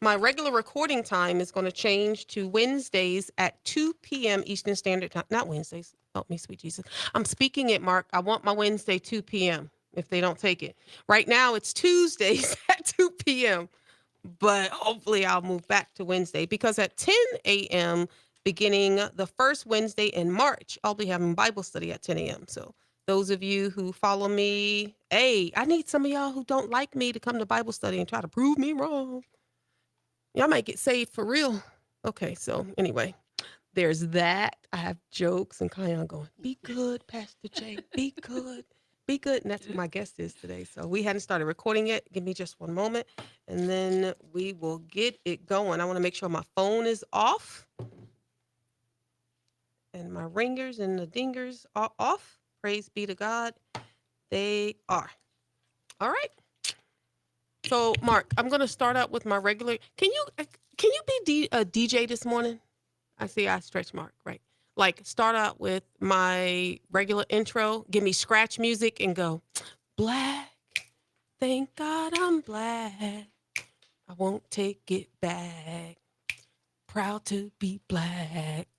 My regular recording time is going to change to Wednesdays at 2 p.m. Eastern Standard Time. Not Wednesdays. Help me, sweet Jesus. I'm speaking it, Mark. I want my Wednesday 2 p.m. if they don't take it. Right now, it's Tuesdays at 2 p.m., but hopefully I'll move back to Wednesday because at 10 a.m., beginning the first Wednesday in March, I'll be having Bible study at 10 a.m. So those of you who follow me, hey, I need some of y'all who don't like me to come to Bible study and try to prove me wrong. Y'all might get saved for real. Okay, so anyway, there's that. I have jokes and Kiyan going, be good, Pastor J, be good. Be good. And that's who my guest is today. So we hadn't started recording yet. Give me just one moment and then we will get it going. I want to make sure my phone is off and my ringers and the dingers are off. Praise be to God. They are. All right. So, Mark, I'm going to start out with my regular. Can you be a DJ this morning? I see I stretch Mark, right? Like start out with my regular intro, give me scratch music and go, black, thank God I'm black. I won't take it back. Proud to be black.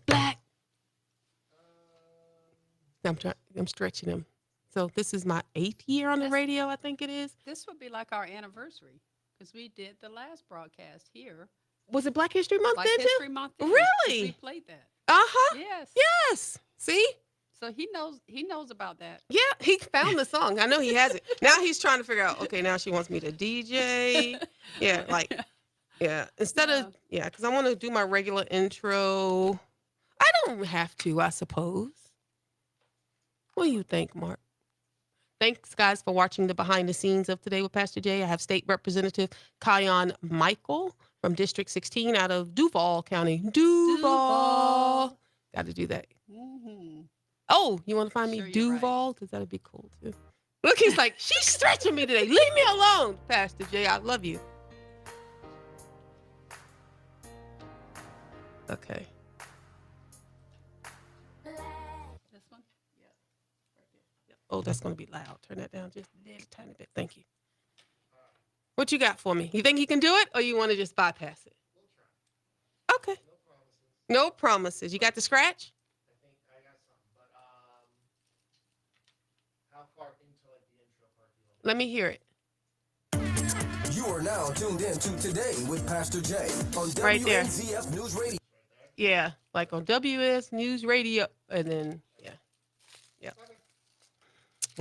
Black. I'm stretching him. So this is my 8th year on the radio, I think it is. This would be like our anniversary because we did the last broadcast here. Was it Black History Month Black then too? History Month. Then, 'cause we Really? played that. Uh-huh. Yes. Yes. See? So he knows about that. Yeah, he found the song. I know he has it. Now he's trying to figure out, okay, now she wants me to DJ. Yeah, like, yeah. Instead of, yeah, because I want to do my regular intro. I don't have to, I suppose. What do you think, Mark? Thanks, guys, for watching the behind the scenes of Today with Pastor J. I have State Representative Kiyan Michael from District 16 out of Duval County. Duval. Got to do that. Mm-hmm. Oh, you want to find me Sure, Duval? Because that'd be cool, too. Look, he's like, she's stretching me today. Leave me alone, Pastor J. I love you. Okay. This one? Yeah. Oh, that's going to be loud. Turn that down just a tiny bit. Thank you. What you got for me? You think you can do it or you want to just bypass it? We'll try. Okay. No promises. You got the scratch? I think I got something, but how far into like the intro part do you want? Let me hear it. You are now tuned in to Today with Pastor J on Right there. WNZF News Radio. Yeah, like on WS News Radio, and then yeah.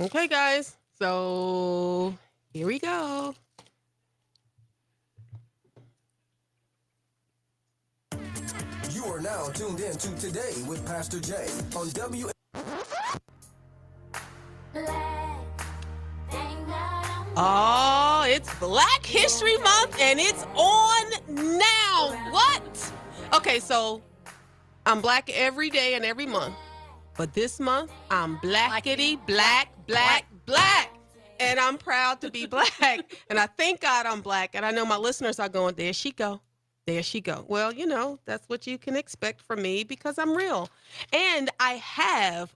Okay, guys. So here we go. You are now tuned in to Today with Pastor J on W. Oh, it's Black History Month and it's on now. What? Okay, so I'm black every day and every month. But this month, I'm blackity, black. And I'm proud to be black. And I thank God I'm black. And I know my listeners are going, there she go. There she go. Well, you know, that's what you can expect from me because I'm real. And I have,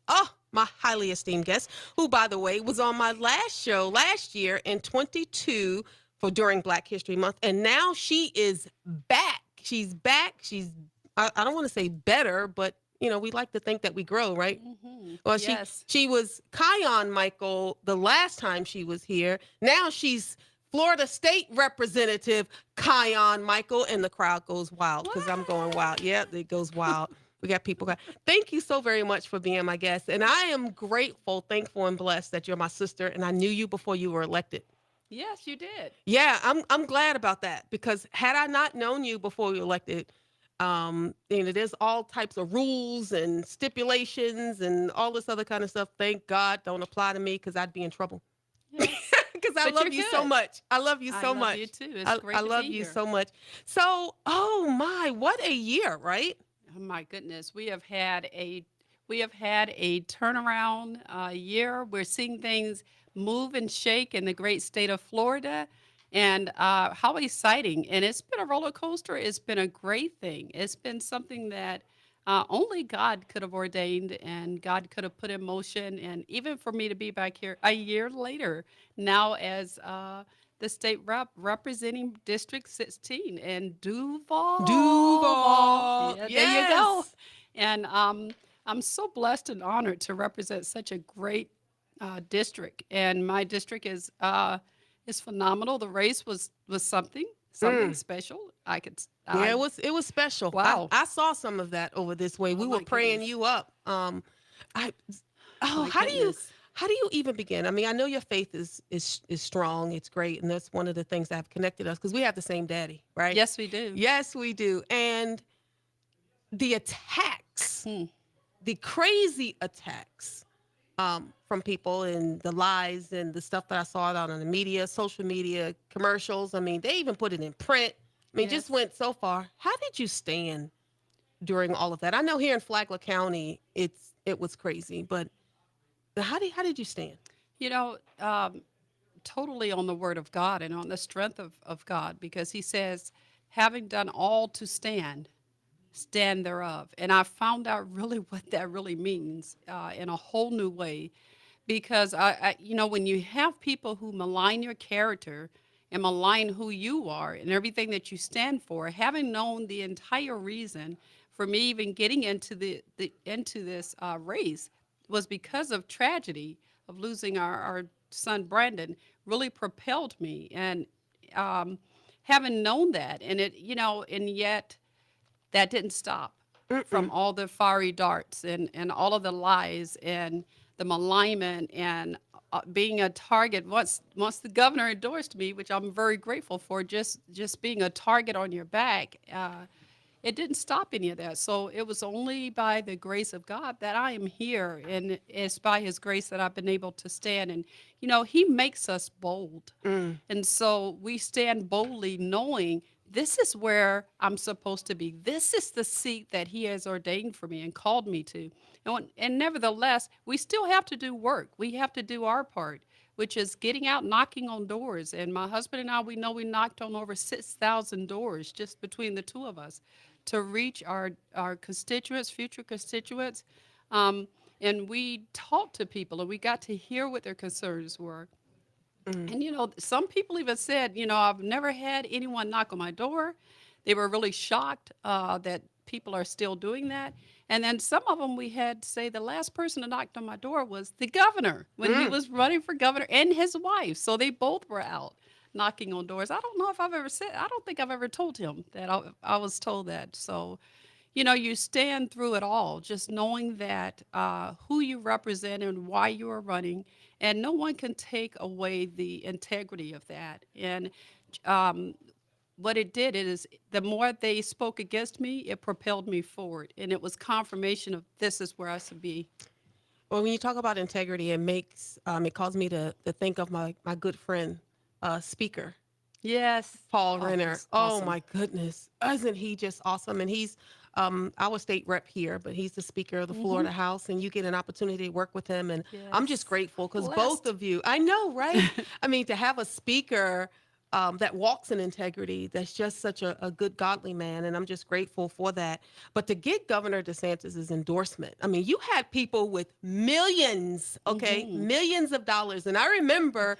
my highly esteemed guest, who, by the way, was on my last show last year in 22 during Black History Month. And now she is back. She's back. I don't want to say better, but, you know, we like to think that we grow, right? Mm-hmm. Well, yes. she was Kiyan Michael the last time she was here. Now she's Florida State Representative Kiyan Michael, and the crowd goes wild because I'm going wild. Yeah, it goes wild. We got people. Thank you so very much for being my guest. And I am grateful, thankful, and blessed that you're my sister, and I knew you before you were elected. Yes, you did. Yeah, I'm glad about that because had I not known you before you were elected, you know, there's all types of rules and stipulations and all this other kind of stuff. Thank God don't apply to me because I'd be in trouble. Yes. Because I love you so much. I love you so much. I love you too. It's great I to love be you here. so much. So, oh my, what a year, right? Oh my goodness, we have had a turnaround year. We're seeing things move and shake in the great state of Florida, and how exciting! And it's been a roller coaster. It's been a great thing. It's been something that only God could have ordained and God could have put in motion. And even for me to be back here a year later, now as the state rep representing District 16 in Duval. Duval. Yeah, there you go. Yes. And I'm so blessed and honored to represent such a great district. And my district is phenomenal. The race was something Mm. special. I could Yeah, I it was special. I wow. I saw some of that over this way. Oh We were my praying goodness. you up. I oh, My goodness. how do you even begin? I mean, I know your faith is strong. It's great, and that's one of the things that have connected us because we have the same daddy, right? Yes, we do. Yes, we do. And the attacks, Hmm. the crazy attacks from people and the lies and the stuff that I saw out on the media, social media, commercials. I mean, they even put it in print. I mean, just Yes. went so far. How did you stand during all of that? I know here in Flagler County, it was crazy, but how did you stand? You know, totally on the word of God and on the strength of God, because he says, having done all to stand, stand thereof. And I found out really what that really means in a whole new way. Because when you have people who malign your character and malign who you are and everything that you stand for, having known the entire reason for me even getting into into this race was because of tragedy of losing our son Brandon, really propelled me. And um, having known that, and and yet that didn't stop from Mm-mm. all the fiery darts and all of the lies and the malignment and being a target. Once the governor endorsed me, which I'm very grateful for, just being a target on your back, it didn't stop any of that. So it was only by the grace of God that I am here, and it's by His grace that I've been able to stand. And He makes us bold, Mm. and so we stand boldly, knowing this is where I'm supposed to be. This is the seat that He has ordained for me and called me to. And nevertheless, we still have to do work. We have to do our part, which is getting out, knocking on doors. And my husband and I, we know we knocked on over 6,000 doors just between the two of us to reach our constituents, future constituents. Um, and we talked to people and we got to hear what their concerns were. Mm. And some people even said, I've never had anyone knock on my door. They were really shocked that people are still doing that. And then some of them we had say the last person that knocked on my door was the governor when he Mm. was running for governor and his wife. So they both were out knocking on doors. I don't know if I've ever said, I don't think I've ever told him that I was told that. So, you stand through it all, just knowing that who you represent and why you are running, and no one can take away the integrity of that. And um, what it did is, the more they spoke against me, it propelled me forward, and it was confirmation of this is where I should be. Well, when you talk about integrity, it caused me to think of my good friend, speaker Yes. Paul Oh, Renner. he's Oh awesome. my goodness, isn't he just awesome? And he's our state rep here, but he's the Speaker of the Hmm. Florida House, and you get an opportunity to work with him. And I'm just Yes. grateful because both Blessed. of you, I know, right? I mean, to have a speaker that walks in integrity, that's just such a good, godly man, and I'm just grateful for that. But to get Governor DeSantis's endorsement, I mean, you had people with millions, okay, Hmm. millions of dollars, and I remember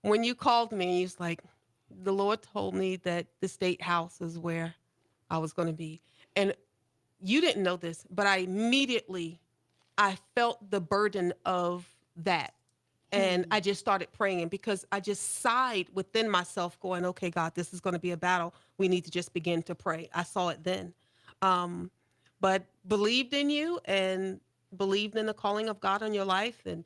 when you called me, you was like, the Lord told me that the state house is where I was going to be. And you didn't know this, but I felt the burden of that. And I just started praying because I just sighed within myself going, okay, God, this is going to be a battle. We need to just begin to pray. I saw it then. Um, but believed in you and believed in the calling of God on your life. And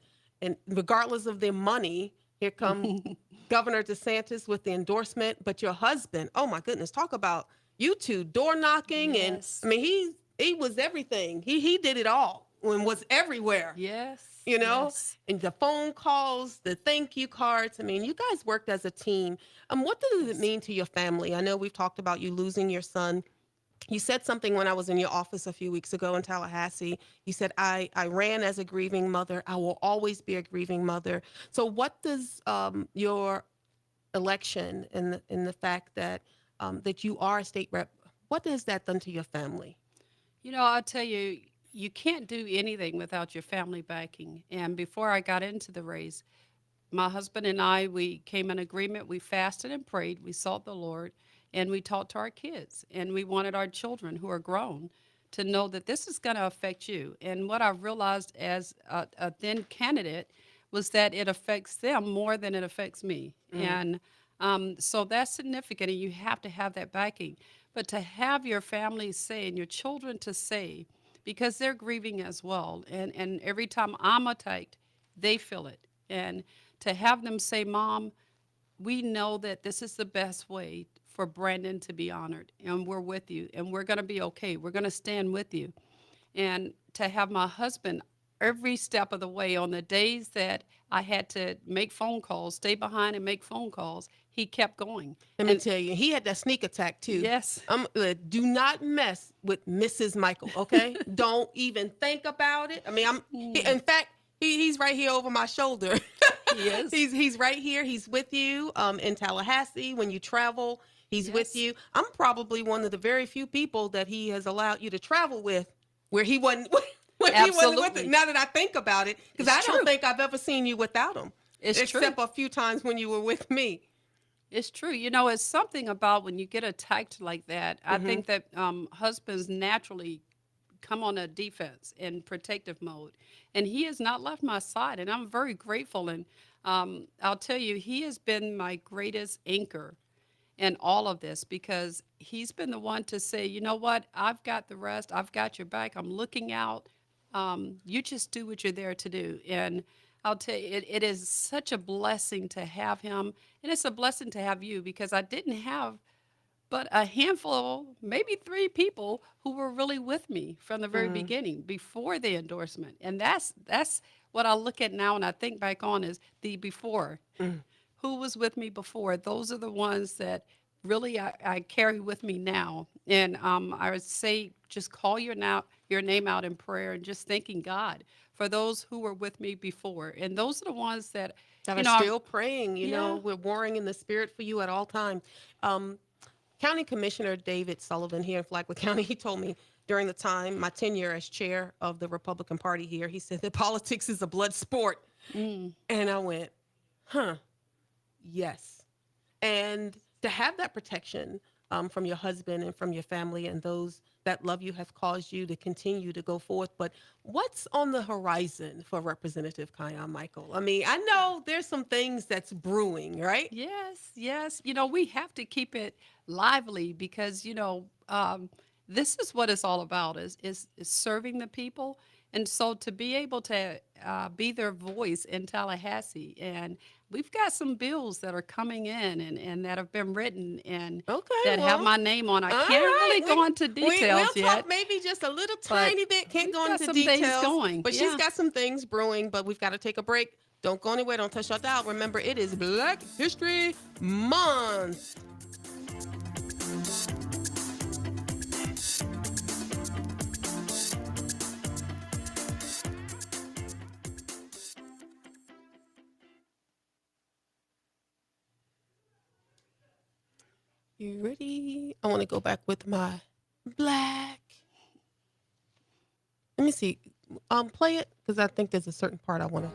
regardless of their money, here come Governor DeSantis with the endorsement. But your husband, oh my goodness, talk about you two door knocking. And I Yes. mean, he was everything. He did it all and was everywhere, Yes. you know, Yes. and the phone calls, the thank you cards. I mean, you guys worked as a team. What does it Yes. mean to your family? I know we've talked about you losing your son. You said something when I was in your office a few weeks ago in Tallahassee. You said, I ran as a grieving mother. I will always be a grieving mother. So what does your election and the fact that that you are a state rep, what has that done to your family? I'll tell you, you can't do anything without your family backing. And before I got into the race, my husband and I, we came in agreement. We fasted and prayed. We sought the Lord, and we talked to our kids. And we wanted our children who are grown to know that this is going to affect you. And what I realized as a then candidate was that it affects them more than it affects me. And so that's significant, and you have to have that backing. But to have your family say and your children to say, because they're grieving as well, and every time I'm attacked, they feel it. And to have them say, Mom, we know that this is the best way for Brandon to be honored, and we're with you, and we're going to be okay. We're going to stand with you. And to have my husband every step of the way on the days that I had to make phone calls, stay behind and make phone calls, he kept going. Let me And tell you, he had that sneak attack too. yes, Do not mess with Mrs. Michael, okay? Don't even think about it. I mean, in fact, he's right here over my shoulder. he is. He's right here. He's with you in Tallahassee when you travel. He's with Yes. you. I'm probably one of the very few people that he has allowed you to travel with where he wasn't when he wasn't with it. Absolutely. Now that I think about it, because It's I don't true. think I've ever seen you without him, It's true. except a few times when you were with me. It's true. You know, it's something about when you get attacked like that. I think that husbands naturally come on a defense and protective mode. And he has not left my side. And I'm very grateful. And I'll tell you, he has been my greatest anchor in all of this because he's been the one to say, you know what, I've got the rest, I've got your back, I'm looking out. You just do what you're there to do. And I'll tell you, it is such a blessing to have him. And it's a blessing to have you because I didn't have but a handful, maybe three people who were really with me from the very beginning before the endorsement. And that's what I look at now and I think back on is the before. Who was with me before? Those are the ones that really I carry with me now. And I would say just call your name out in prayer and just thanking God for those who were with me before. And those are the ones that, That you are know, still praying. yeah. We're warring in the spirit for you at all times. County Commissioner David Sullivan here in Flagler County, he told me during the time, my tenure as chair of the Republican Party here, he said that politics is a blood sport. And I went, huh, yes. And to have that protection from your husband and from your family and those that love you have caused you to continue to go forth. But what's on the horizon for Representative Kiyan Michael? I mean, I know there's some things that's brewing, right? Yes, yes. You know, we have to keep it lively because, this is what it's all about is serving the people. And so to be able to be their voice in Tallahassee, and we've got some bills that are coming in and that have been written and Okay, that have well, my name on. I all can't right. really go into We'll details yet, talk maybe just a little but tiny bit. Can't we've go got into some things details. going. But she's Yeah. got some things brewing, but we've got to take a break. Don't go anywhere. Don't touch your dial. Remember, it is Black History Month. You ready? I want to go back with my black. Let me see. Play it because I think there's a certain part I want to.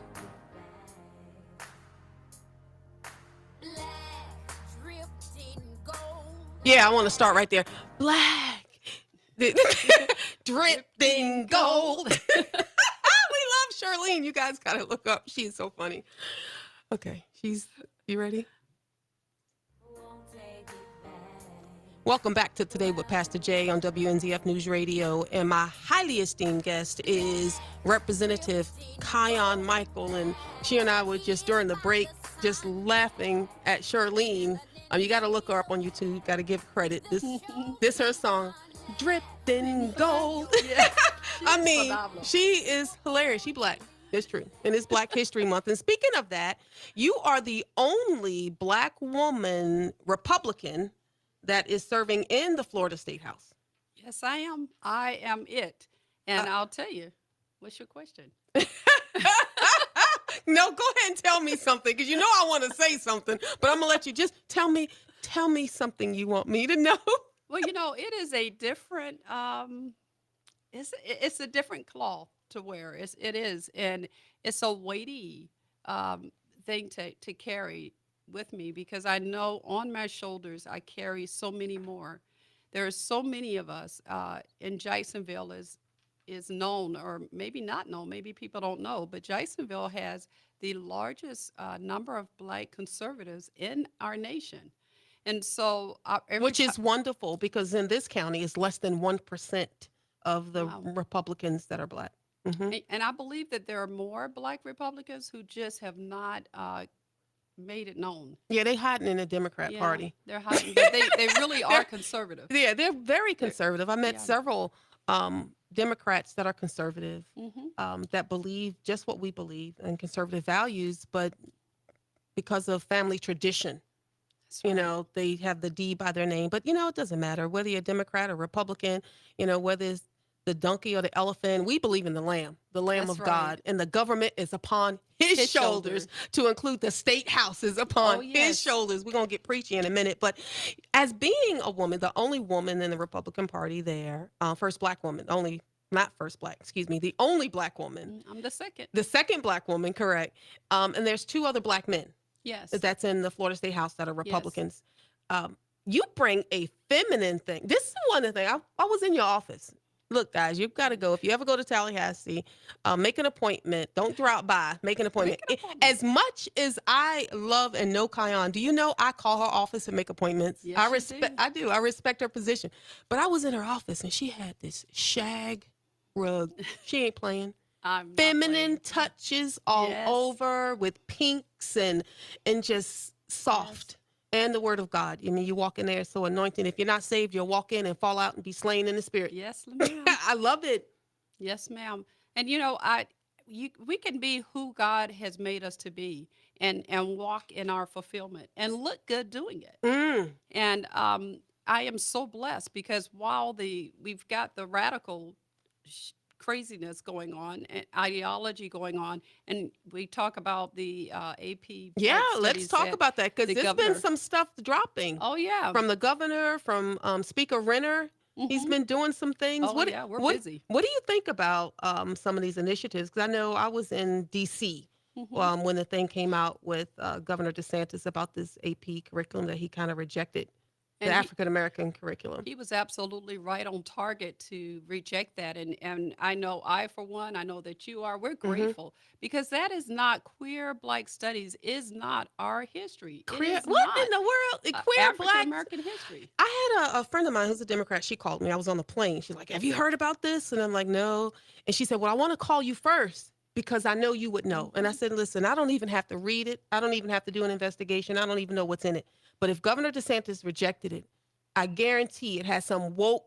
Yeah, I want to start right there. Black. Dripped in gold. We love Charlene. You guys got to look up. She's so funny. Okay, you ready? Welcome back to Today with Pastor Jay on WNZF News Radio. And my highly esteemed guest is Representative Kiyan Michael. And she and I were just during the break, just laughing at Charlene. You got to look her up on YouTube. Got to give credit. This her song, Dripped in Gold. Yeah, I she's mean, phenomenal. she is hilarious. She black. It's true. And it's Black History Month. And speaking of that, you are the only black woman Republican that is serving in the Florida State House. Yes, I am. I am it. And I'll tell you, what's your question? No, go ahead and tell me something because you know I want to say something, but I'm gonna let you just tell me something you want me to know. Well, it is a different it's a different cloth to wear. It is, and it's a weighty thing to carry with me, because I know on my shoulders I carry so many more. There are so many of us in Jacksonville is known, or maybe not known, maybe people don't know, but Jacksonville has the largest number of black conservatives in our nation. And so every which time, is wonderful because in this county it's less than 1% of the wow. Republicans that are black. Hmm. And I believe that there are more black Republicans who just have not made it known. Yeah, they hiding in the Democrat Yeah, Party. they're hiding, but they really are They're conservative. Yeah, they're very They're, conservative. I met yeah. several Democrats that are conservative, Hmm. that believe just what we believe and conservative values, but because of family tradition, That's right. they have the D by their name. But, it doesn't matter whether you're a Democrat or Republican, whether it's the donkey or the elephant. We believe in the Lamb That's of right. God, and the government is upon his His shoulders, shoulder. to include the state house is Oh upon his yes. shoulders. We're going to get preachy in a minute. But as being a woman, the only woman in the Republican Party there, first black woman, only, not first black, excuse me, the only black woman, I'm the second. the second black woman, correct. And there's two other black men Yes. that's in the Florida State House that are Yes. Republicans. You bring a feminine thing. This is one of the things. I was in your office. Look, guys, you've got to go. If you ever go to Tallahassee, make an appointment. Don't drop by. Make an appointment. Make an appointment. As much as I love and know Kiyan, do you know I call her office and make appointments? Yes, I you respect. do. I do. I respect her position. But I was in her office and she had this shag rug. She ain't playing. I'm not Feminine playing. touches all Yes. over with pinks and just soft. And the word of God. I mean, you walk in there so anointed. If you're not saved, you'll walk in and fall out and be slain in the spirit. Yes, ma'am. I love it. Yes, ma'am. And we can be who God has made us to be, and walk in our fulfillment and look good doing it. Mm. And I am so blessed, because while we've got the radical craziness going on and ideology going on, and we talk about the AP Yeah, Black let's Studies talk that about that because the there's been governor. some stuff dropping Oh yeah. from the governor, from Speaker Renner. He's Hmm. been doing some things. Oh yeah, we're what busy. what do you think about some of these initiatives? Because I know I was in D.C. Hmm. When the thing came out with Governor DeSantis about this AP curriculum that he kind of rejected, the And African American curriculum. he was absolutely right on target to reject that. And I know, I for one, I know that you are, we're Hmm. grateful, because that is not, queer Black studies is not our history. It Queer, is what not in the world? Queer African black. American history. I had a friend of mine who's a Democrat. She called me. I was on the plane. She's like, "Have you heard about this?" And I'm like, "No." And she said, "Well, I want to call you first because I know you would know." And I Mhm. said, "Listen, I don't even have to read it. I don't even have to do an investigation. I don't even know what's in it. But if Governor DeSantis rejected it, I guarantee it has some woke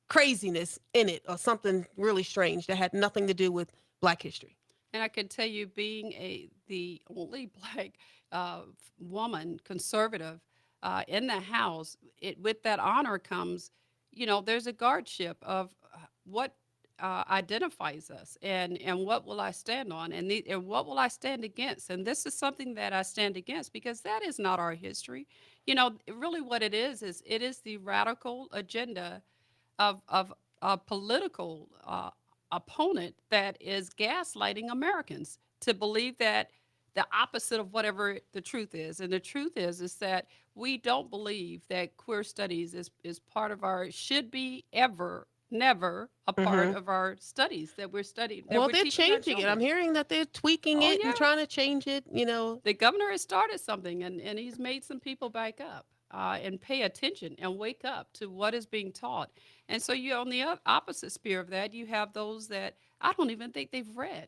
craziness in it or something really strange that had nothing to do with Black history." And I can tell you, being the only Black woman conservative in the House, with that honor comes, there's a guardship of what identifies us, and what will I stand on, and what will I stand against. And this is something that I stand against, because that is not our history. Really what it is it is the radical agenda of a political opponent that is gaslighting Americans to believe that the opposite of whatever the truth is. And the truth is that we don't believe that queer studies is part of our, should be ever, never a part Hmm. of our studies that we're studying, that Well, we're they're teaching our changing it. I'm children. hearing that they're tweaking Oh it and yeah. trying to change it. The governor has started something, and he's made some people back up and pay attention and wake up to what is being taught. And so you, on the opposite sphere of that, you have those that I don't even think they've read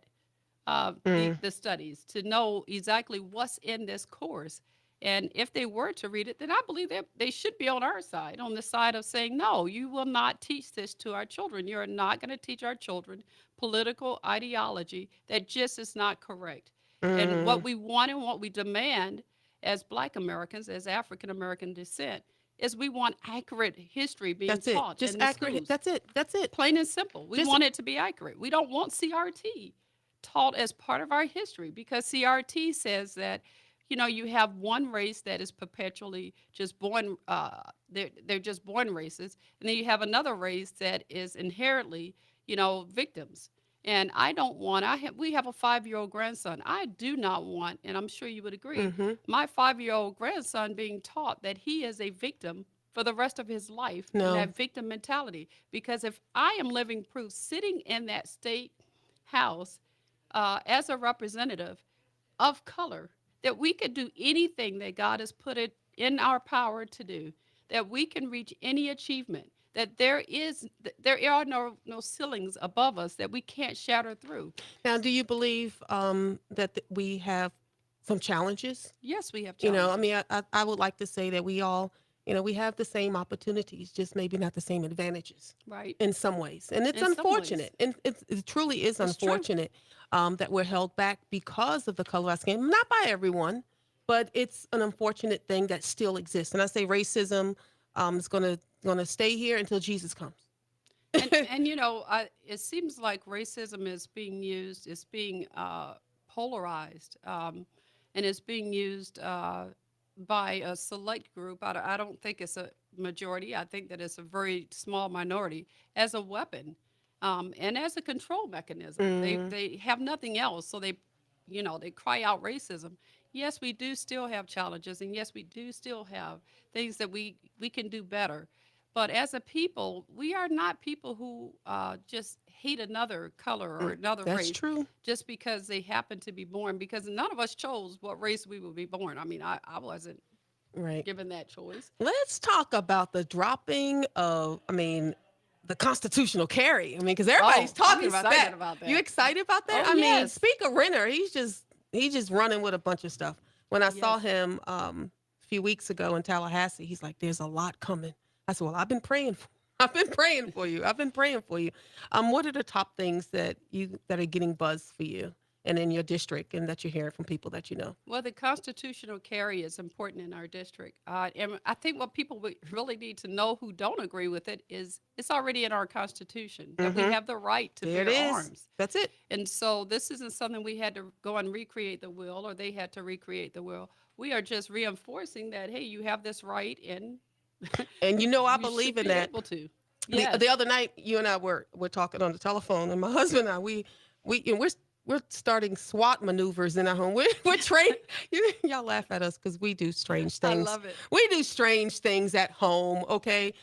Mm. the studies to know exactly what's in this course. And if they were to read it, then I believe they should be on our side, on the side of saying, no, you will not teach this to our children. You're not going to teach our children political ideology that just is not correct. And what Mm. we want and what we demand as Black Americans, as African American descent, is we want accurate history being That's it. taught Just in the accurate. schools. That's it. That's it. Plain and simple. We Just want it to be accurate. We don't want CRT taught as part of our history, because CRT says that, you have one race that is perpetually just born, they're just born races. And then you have another race that is inherently, victims. And I don't want, we have a 5-year-old grandson. I do not want, and I'm sure you would agree, Mm-hmm. my 5-year-old grandson being taught that he is a victim for the rest of his life and No. that victim mentality. Because if I am living proof sitting in that state house as a representative of color, that we could do anything that God has put it in our power to do, that we can reach any achievement, that there are no ceilings above us that we can't shatter through. Now, do you believe that we have some challenges? Yes, we have You know, I mean, challenges. I would like to say that we all, we have the same opportunities, just maybe not the same advantages Right. in some ways. And it's In some ways. unfortunate. And it truly is It's true. unfortunate that we're held back because of the color of our skin. Not by everyone, but it's an unfortunate thing that still exists. And I say racism is gonna stay here until Jesus comes. And it seems like racism is being used, is being polarized, and is being used by a select group. I don't think it's a majority. I think that it's a very small minority as a weapon, and as a control mechanism. Mm, They have nothing else, so they cry out racism. Yes, we do still have challenges, and yes, we do still have things that we can do better. But as a people, we are not people who just hate another color or mm, another that's race true. just because they happen to be born, because none of us chose what race we would be born. I mean, I wasn't Right. given that choice. Let's talk about the dropping of, the constitutional carry. I mean, because everybody's Oh, I'm talking about excited that. about You that. excited about that? Oh, I mean, yes. Speaker Renner, he's just running with a bunch of stuff. When I saw Yes. him a few weeks ago in Tallahassee, he's like, "There's a lot coming." I said, "Well, I've been praying for." I've been praying for you. I've been praying for you. What are the top things that are getting buzz for you and in your district, and that you're hearing from people that you know? Well, the constitutional carry is important in our district. And I think what people really need to know who don't agree with it is it's already in our Constitution that we Mm-hmm. have the right to There it bear is. arms. That's it. And so this isn't something we had to go and recreate the will, or they had to recreate the will. We are just reinforcing that, hey, you have this right, and And I you believe should in be that. able to. The Yes. other night, you and I were talking on the telephone, and my husband and I we're starting SWAT maneuvers in our home. We're trained. Y'all laugh at us because we do strange I things. love it. We do strange things at home. Okay,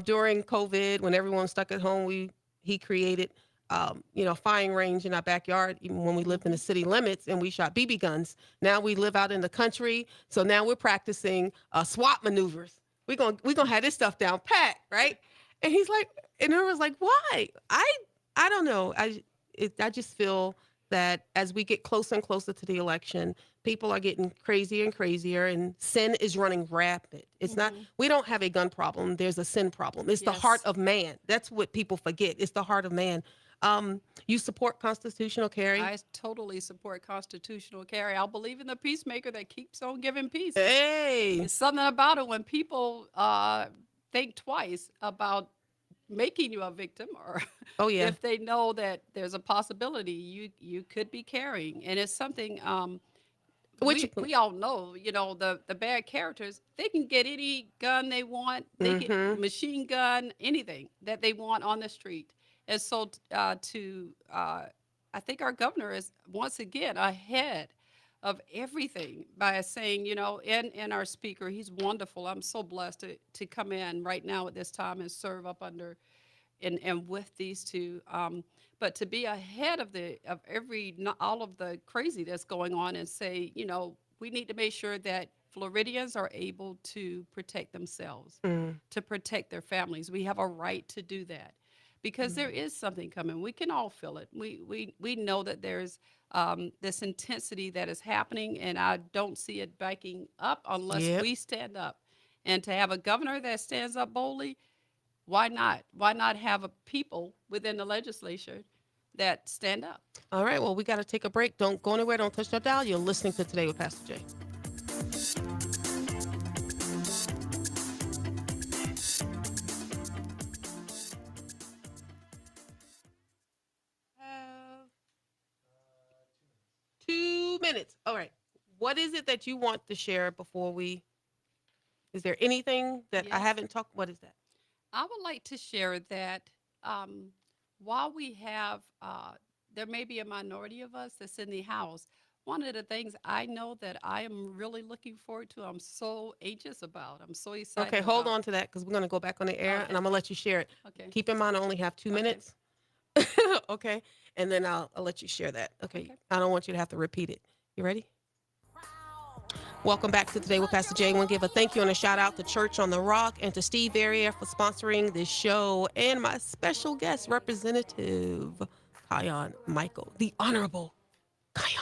during COVID, when everyone was stuck at home, he created firing range in our backyard, even when we lived in the Hmm. city limits, and we shot BB guns. Now we live out in the country, so now we're practicing SWAT maneuvers. We're gonna have this stuff down pat, right? And he's like, and I was like, why? I don't know. I just feel that as we get closer and closer to the election, people are getting crazier and crazier, and sin is running rapid. It's not. Hmm. We don't have a gun problem. There's a sin problem. It's the heart Yes. of man. That's what people forget. It's the heart of man. You support constitutional carry? I totally support constitutional carry. I believe in the peacemaker that keeps on giving peace. Hey. It's something about it when people think twice about making you a victim, or Oh yeah. if they know that there's a possibility you could be carrying. And it's something Which. we all know, the bad characters, they can get any gun they want, they get Mm-hmm. machine gun, anything that they want on the street. And so to I think our governor is once again ahead of everything by saying, and our speaker, he's wonderful. I'm so blessed to come in right now at this time and serve up under and with these two. But to be ahead of all of the crazy that's going on, and say, we need to make sure that Floridians are able to protect themselves, Mm, to protect their families. We have a right to do that because there is something coming. We can all feel it. We know that there's this intensity that is happening, and I don't see it backing up unless yep. we stand up. And to have a governor that stands up boldly, why not? Why not have a people within the legislature that stand up? All right. Well, we got to take a break. Don't go anywhere. Don't touch that dial. You're listening to Today with Pastor Jay. Have 2 minutes. All right. What is it that you want to share before we? Is there anything that I Yes. haven't talked? What is that? I would like to share that um, while we have there may be a minority of us that's in the House. One of the things I know that I am really looking forward to, I'm so anxious about, I'm so Okay, excited hold about. on to that because we're going to go back on the air and Okay. I'm going to let you share it. Okay. Keep in mind, I only have 2 Okay. minutes. Okay. And then I'll let you share that. Okay. Okay. I don't want you to have to repeat it. You ready? Welcome back to Today with Pastor Jay. I want to give a thank you and a shout out to Church on the Rock and to Steve Verrier for sponsoring this show and my special guest, Representative Kiyan Michael, the Honorable Kiyan.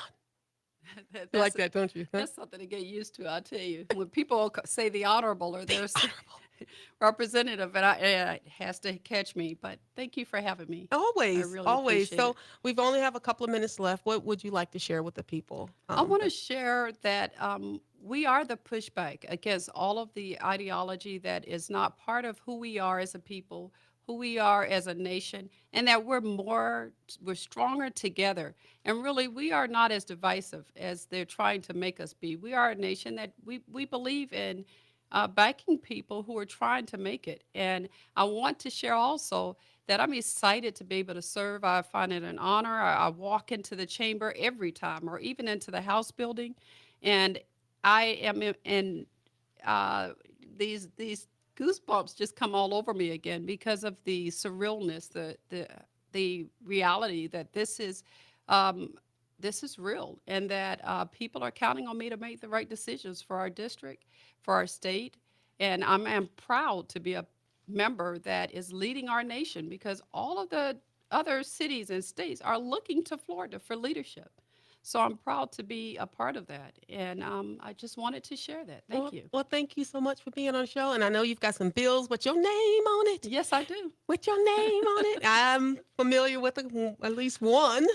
You like That's that, don't you? Huh? that's something to get used to. I tell you, when people say the honorable or their Honorable. representative, it has to catch me. But thank you for having me. I Always, really always. appreciate So it. we've only have a couple of minutes left. What would you like to share with the people? I want to share that we are the pushback against all of the ideology that is not part of who we are as a people, who we are as a nation, and that we're stronger together. And really, we are not as divisive as they're trying to make us be. We are a nation that we believe in backing people who are trying to make it. And I want to share also that I'm excited to be able to serve. I find it an honor. I walk into the chamber every time, or even into the House building, and I am in uh, these goosebumps just come all over me again because of the surrealness, the reality that um, this is real, and that people are counting on me to make the right decisions for our district, for our state, and I'm proud to be a member that is leading our nation because all of the other cities and states are looking to Florida for leadership. So I'm proud to be a part of that. And I just wanted to share that. Thank you. Well, thank you so much for being on the show. And I know you've got some bills with your name on it. Yes, I do. With your name on it. I'm familiar with at least one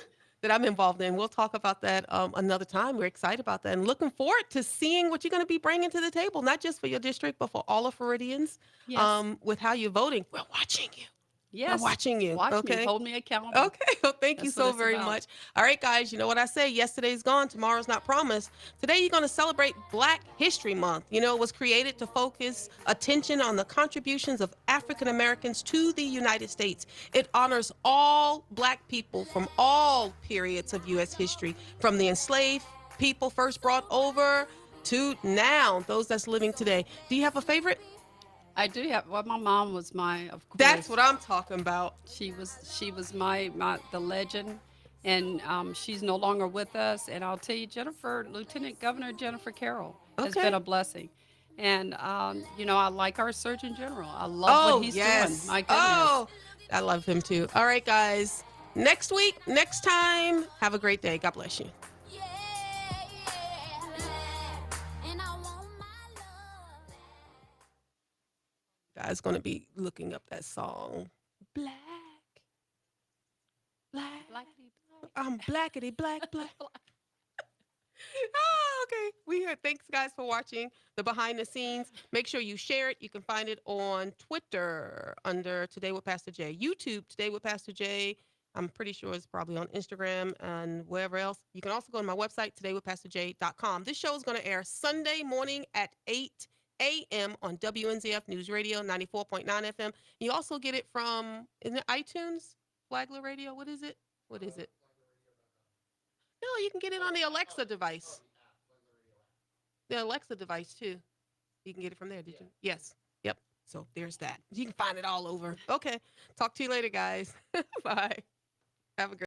that I'm involved in. We'll talk about that another time. We're excited about that and looking forward to seeing what you're going to be bringing to the table, not just for your district, but for all of Floridians Yes. with how you're voting. We're watching you. We're Yes. watching you. Watch me. Okay. Hold me accountable. Okay, well, thank you That's what so it's very about. much. All right, guys, you know what I say? Yesterday's gone, tomorrow's not promised. Today, you're going to celebrate Black History Month. You know, it was created to focus attention on the contributions of African Americans to the United States. It honors all Black people from all periods of U.S. history, from the enslaved people first brought over to now, those that's living today. Do you have a favorite? I do have. Well, my mom was of That's course. what I'm talking about. She was my the legend, and she's no longer with us. And I'll tell you, Lieutenant Governor Jennifer Carroll has been Okay. a blessing. And I like our Surgeon General. I love what Oh, he's doing. yes. My goodness. Oh, I love him too. All right, guys. Next week, next time, have a great day. God bless you. Yeah, and I want my love. Guys, going to be looking up that song. Black, black. Blackity black. I'm blackity black, black. Okay. We here. Thanks, guys, for watching the behind the scenes. Make sure you share it. You can find it on Twitter under Today with Pastor Jay, YouTube Today with Pastor Jay. I'm pretty sure it's probably on Instagram and wherever else. You can also go to my website, todaywithpastorjay.com. This show is going to air Sunday morning at 8 a.m. on WNZF News Radio 94.9 FM. You also get it from, isn't it iTunes? Flagler Radio? What is it? What is it? No, you can get it on the Alexa device. The Alexa device too. You can get it from there. Did you? Yes. Yep. So there's that. You can find it all over. Okay. Talk to you later, guys. Bye. Have a great